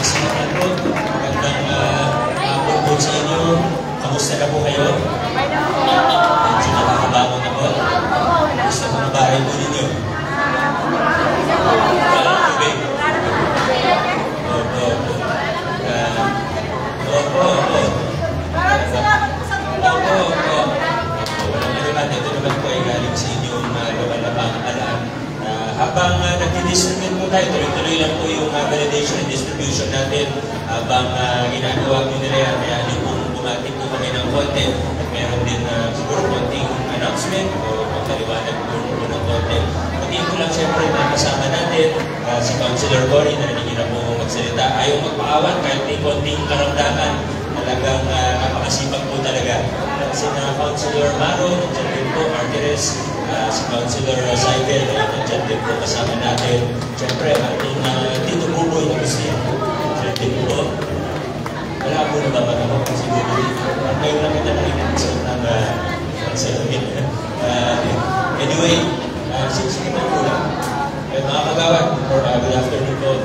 kasamahan po. Magandang hapon po sa inyo. Kamusta na po kayo? Medyo nakakabangon na po. Kamusta po na bahay po ninyo? Walang tubig. Opo. Walang naman. Ito naman po ay galing sa inyong lumalabang alam. Habang nag-distribute po tayo, tuloy-tuloy lang po yung validation and distribution natin habang ginagawa po nila yan. Kaya hindi po bumati po kami ng konti at meron din siguro konting announcement o pagkaliwanag po ng konti. Pati po lang siyempre kasama natin si Councilor Cory na hindi na po magsalita. Ayaw magpaawan kahit may konting karamdaman. Talagang napakasipag po talaga. Si Councilor Maro, nandiyan din po, Martires, si Councilor Saibel, nandiyan din po kasama natin. Siyempre, ating Tito Buboy na gusto yan. Nandiyan din po. Wala po na ba ako siguro dito. Ngayon lang kita nakikita ng salamin. Anyway, sige na po lang. Mga kagawad, good afternoon po.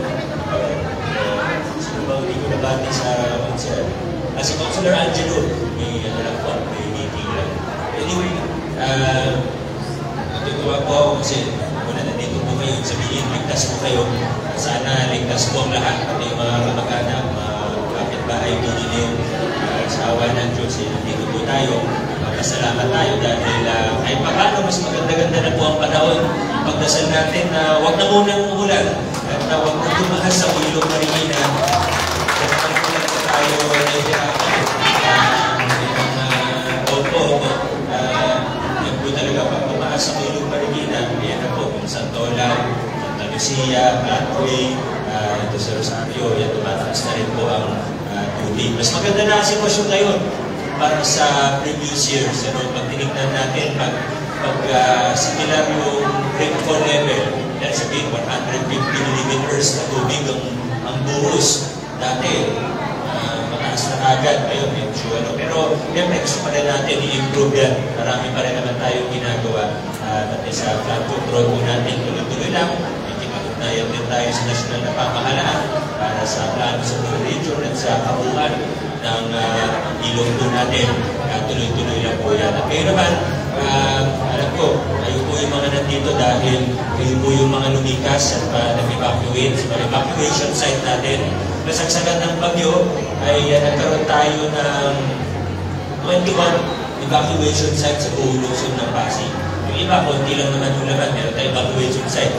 Sino ba hindi ko nabati sa Councilor? Si Councilor Angelo, may meeting lang. Anyway, natutuwa po ako kasi muna nandito po kayo, sabihin, ligtas po kayo. Sana ligtas po ang lahat, pati yung mga kamag-anak, mga kapitbahay po ninyo. Sa awa ng Diyos, nandito po tayo. Magpasalamat tayo dahil kahit pa paano, mas maganda-ganda na po ang panahon. Pagdasal natin na huwag na munang umulan at huwag na tumahas sa Ilog Marikina. Tayo nahihirapan. Yan po talaga pag tumaas sa Ilog Marikina, yan na po, kung Santolan, Santa Lucia, Atway, ito sa Rosario, yan tumataas na rin po ang tubig. Mas maganda na ang sitwasyon ngayon para sa previous years. Pag tinignan natin, pag similar yung rainfall level, yan sabihin 150 millimeters na tubig ang buhos. Dati, mataas na agad, ngayon medyo pero gusto pa rin natin i-improve yan. Marami pa rin naman tayong ginagawa. Pati sa flood control po natin, tuloy-tuloy lang. Ikipag-ugnayan din tayo sa national na pamahalaan para sa plano sa region at sa kabuuan ng ilog po natin. Tuloy-tuloy lang po yan. At ngayon naman, alam ko, kayo po yung mga nandito dahil kayo po yung mga lumikas at nag-evacuate sa mga evacuation site natin. Nasagsagan ng bagyo ay nagkaroon tayo ng 21 evacuation sites sa buong lungsod ng Pasig. Yung iba, konti lang naman yung laman, meron tayong evacuation site.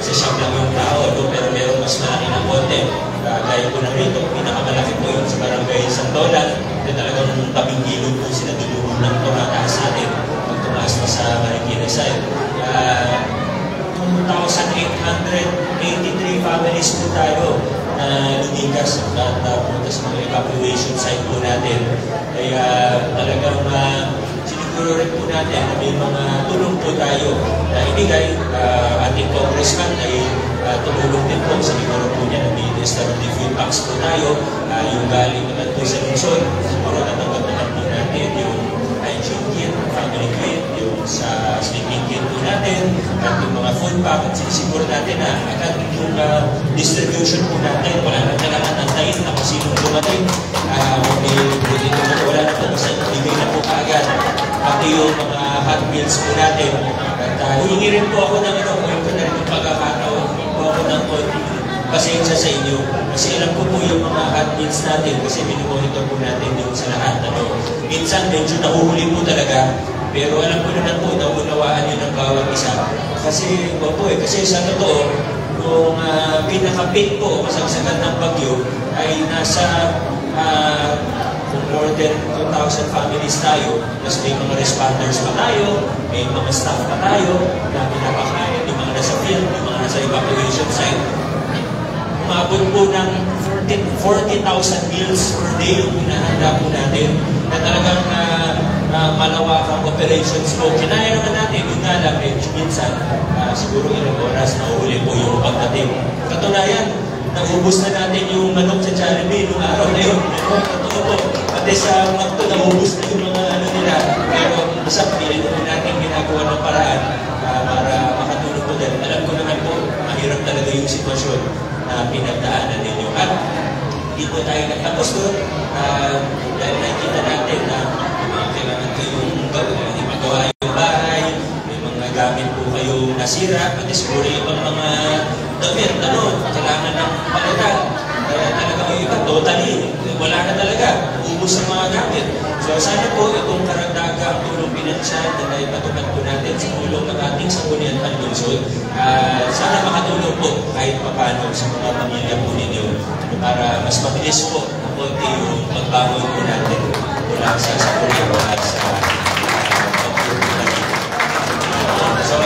Sa siyang lang yung tao, pero meron mas malaki ng konti. Gaya po na rito, pinakamalaki po yung sa barangay Santolan. Talagang tabing ilog po sila dulungan ng tumataas natin. Pag tumaas pa sa Marikina side. 2,883 families po tayo na lumikas at punta sa mga evacuation site po natin. Kaya talagang siniguro rin po natin na may mga tulong po tayo na ibigay. Ating congressman ay tumulong din po. Siniguro po niya na may restorative food packs po tayo. Yung galing naman po sa lungsod, siguro natanggap naman po natin yung hygiene kit, family kit, yung sa sleeping kit po natin, at yung mga food pack, at sinisiguro natin na agad yung distribution po natin, wala na kailangan nantayin na kung sinong dumating. Wala na po, basta ibigay na po kaagad. Pati yung mga hot meals po natin. At hihingi rin po ako ng kung na rin yung pagkakataon po ako ng pasensya sa inyo. Kasi alam ko po yung mga hot meals natin kasi minimonitor po natin yung sa lahat. Minsan medyo nahuhuli po talaga, pero alam ko naman po, naunawaan yun ng bawat isa. Kasi sa totoo, kung pinaka-peak po, kasagsagan ng bagyo, ay nasa more than 2,000 families tayo, plus may mga responders pa tayo, may mga staff pa tayo, na pinapakain, yung mga nasa field, yung mga nasa evacuation site. Umabot po ng 40,000 meals per day yung pinahanda po natin na talagang malawakang operations po. Kinaya naman natin, yun nga lang, minsan, siguro ilang oras na uli po yung pagdating. Katunayan, naubos na natin yung manok sa Jollibee noong araw na yun. Totoo po. Pati sa Magto, naubos na yung mga nila. Pero basta pilit po natin ginagawa ng paraan para makatulong po din. Alam ko naman po, mahirap talaga yung sitwasyon. na pinagdaanan ninyo. At hindi po tayo nagtapos doon. Dahil nakikita natin na kailangan kayong ipagawa yung bahay, may mga gamit po kayong nasira, pati siguro ibang mga damit, kailangan ng palitan. Kaya talaga yung iba, totally, wala na talaga, ubos ang mga gamit. So sana po itong karagdagang tulong pinansyal na ipatupad po natin sa tulong ng ating sanggunian panlungsod, sana makatulong po kahit papano sa mga pamilya po ninyo para mas mabilis po ang konti yung pagbangon po natin mula sa sanggunian at sa so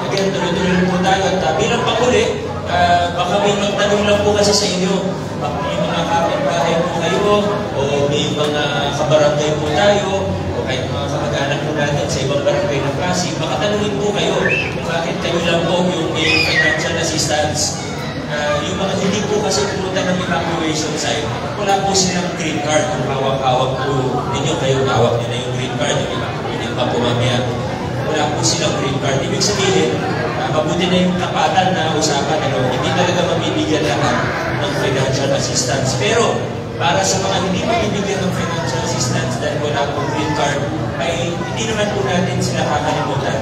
again, tuloy-tuloy po tayo at bilang panghuli, baka may magtanong lang po kasi sa inyo, baka may mga kapitbahay po kayo o may mga kabarangay po tayo o kahit mga kamag-anak po natin sa ibang barangay ng Pasig, baka tanungin po kayo kung bakit kayo lang po yung may financial assistance. Yung mga hindi po kasi pumunta ng evacuation site, wala po silang green card. Kung hawak-hawak po ninyo, kayo hawak nyo na yung green card, yung iba hindi pa po mamaya. Wala po silang green card. Ibig sabihin, mabuti na yung kapatan na usapan, hindi talaga mabibigyan lahat ng financial assistance. Pero, para sa mga hindi mabibigyan ng financial assistance dahil wala pong green card, ay hindi naman po natin sila kakalimutan.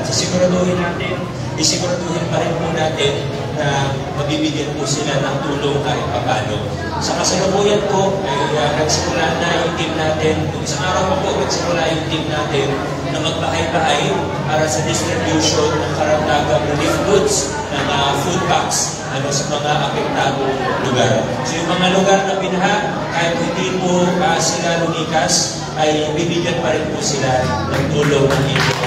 Isiguraduhin pa rin po natin na mabibigyan po sila ng tulong kahit papano. Sa kasalukuyan po, ay nagsimula na yung team natin, kung isang araw pa po, nagsimula yung team natin na magbahay-bahay para sa distribution ng karagdagang relief goods ng food packs sa mga apektadong lugar. So yung mga lugar na binaha, kahit hindi po sila lumikas, ay bibigyan pa rin po sila ng tulong ng inyong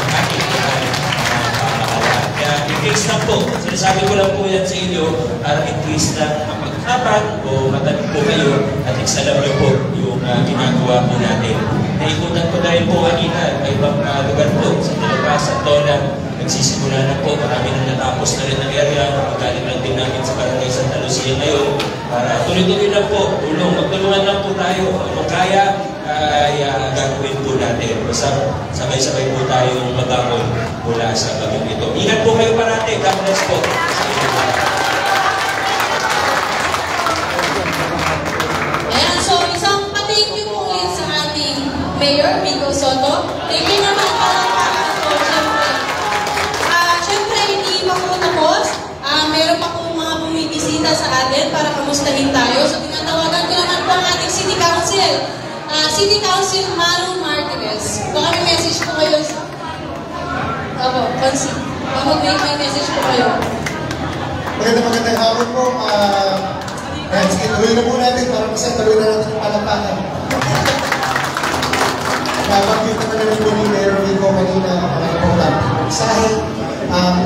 ating pamakalaan. Kaya in case lang po, sinasabi ko lang po yan sa inyo, para in case lang mapagkapan o matanong po kayo at iksalam niyo po yung ginagawa po natin. Naikutan ko dahil po kanina sa ibang lugar po, sa Talabas, sa Tola, nagsisimula na po, marami na natapos na rin ang area, magaling lang din namin sa Barangay Santa Lucia ngayon, para tuloy-tuloy lang po, magtulungan lang po tayo, kung kaya, ay gagawin po natin. Basta sabay-sabay po tayong mabangon mula sa bagyong ito. Ingat po kayo parati. God bless po. Ayan, so isang pa-thank you po ulit sa ating Mayor Vico Soto. Thank you naman palakpakan po, syempre. Syempre, hindi pa po tapos. Meron pa po mga bumibisita sa atin para kamustahin tayo. So, tinatawagan ko naman po ang ating City Council. City Council Manu Martinez. Baka may message po kayo. Opo, Consi. Baka may message po kayo. Magandang hapon po. Sige, tuloy na po natin para kasi tuloy na natin yung palapakan. Napag-view naman na po ni Mayor Vico kanina mga importante. Isahin,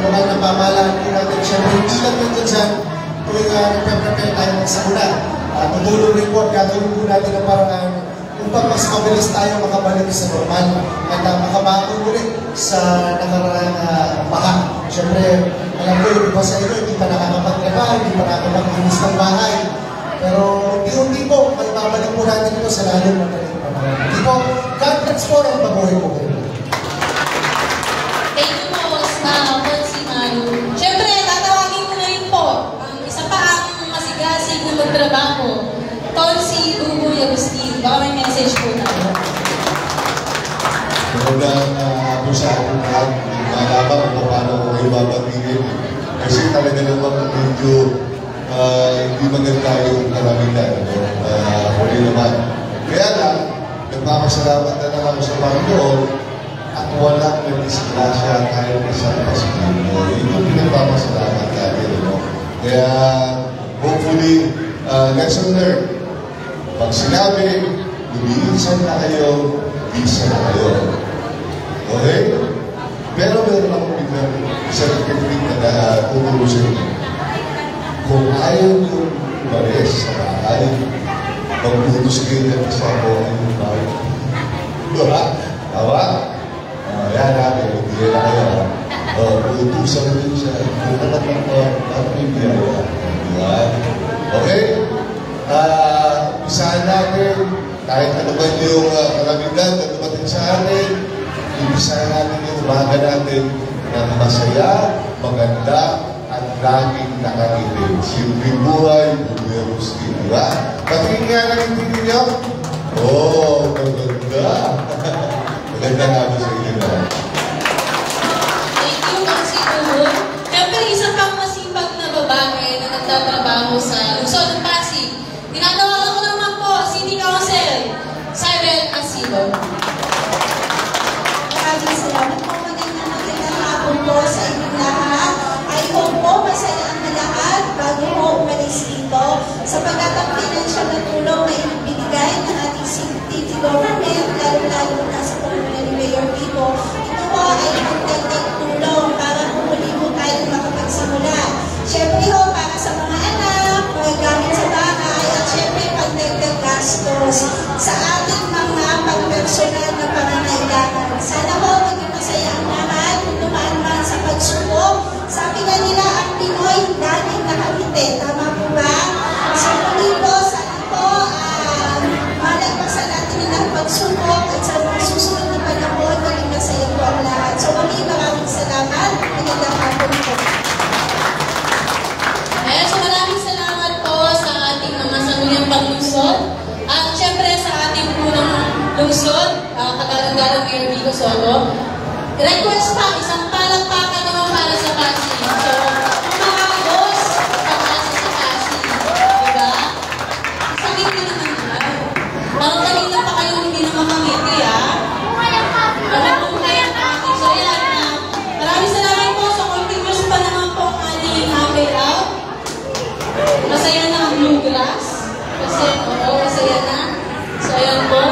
lokal na pamahalaan po natin. Siyempre, hindi lang yun dyan tuwing nagpe-prepare tayo ng sakuna. Tutulong rin po at gagawin po natin ang parang upang mas mabilis tayo makabalik sa normal at makabangon ulit sa nakaraang baha. Siyempre, alam ko yung iba sa inyo, hindi pa nakakapagtrabaho, hindi pa nakakapag-inis ng bahay. Pero unti-unti po, magbabalik po natin ito sa lalong madaling panahon. Hindi po, God bless po ang pabuhay po kayo. Thank you po, Consi Manu. Siyempre, tatawagin ko na rin po ang isa pa ang masigasig na magtrabaho. Consi Buboy Agustin, baka may message po tayo. Magandang po sa ating lahat, malaman kung paano ko kayo babagigin. Kasi talaga naman medyo hindi maganda yung kalamitan. Huli naman. Kaya lang, nagpapasalamat na naman sa Panginoon at walang nagdisgrasya kahit isang Paskino. Yun yung pinagpapasalamat natin. Kaya, hopefully, lesson learned. Pag sinabi, lumiinsan na kayo, isa na kayo. Okay? Pero meron akong biglang isang technique na tutulong sa inyo. Kung ayaw nyo umalis sa bahay, magputos kayo ng kasama yung bahay. Diba? Tawa? Yan natin, hindi na kayo. Putusan rin siya. Kung alam mo, at may biyaya. Diba? Okay? Isahan natin, kahit ano ba yung kalamitan na dumating sa atin, ibisahan natin yung umaga natin ng masaya, maganda, at laging nakangiti. Simpleng buhay, Bumeruski, di ba? Patingin nga lang yung tingin niyo. Oh, maganda. Maganda nga ba sa inyo na? Thank you, Councilor. Siyempre, isa pang masipag na babae na nagtatrabaho sa Luzon, Pasig. Tinatawagan ko naman po, City Council, Cybel Asido. Maraming salamat po. Magandang hapon po sa inyong lahat. I hope po masaya ang lahat bago po umalis dito sapagkat ang financial na tulong na ibibigay ng ating city government, lalo-lalo na sa pamumuno ni Mayor Vico. Ito po ay magdagdag tulong para muli po tayo makapagsimula. Siyempre ho, para sa mga anak, mga gamit sa bahay, at siyempre pagdagdag gastos sa ating mga pagpersonal na pangangailangan. Sana ho, maging masaya ang lahat kung dumaan man sa pagsubok. Sabi nga nila, ang Pinoy laging nakangiti. Tama po ba? So muli po, sana po, malagpasan natin ang pagsubok at sa mga susunod na panahon, maging masaya po ang lahat. So muli, maraming salamat. Magandang hapon po. Ayan, so maraming salamat po sa ating mga samulyang paglungsod. At syempre sa ating punong lungsod, kagalang-galang Mayor Vico Soto. Request pa, isang palakpakan naman para sa Pasig. So, mga boss, pag-asa sa Pasig. Diba? Sakit ko naman yan. Parang kanina pa kayo hindi na makangiti, ha? Ano po kaya Pasig? So, yan. Maraming salamat po sa continuous pa naman po ang ating bailout. Masaya na ang bluegrass. Kasi, oo, masaya na. So, ayan po.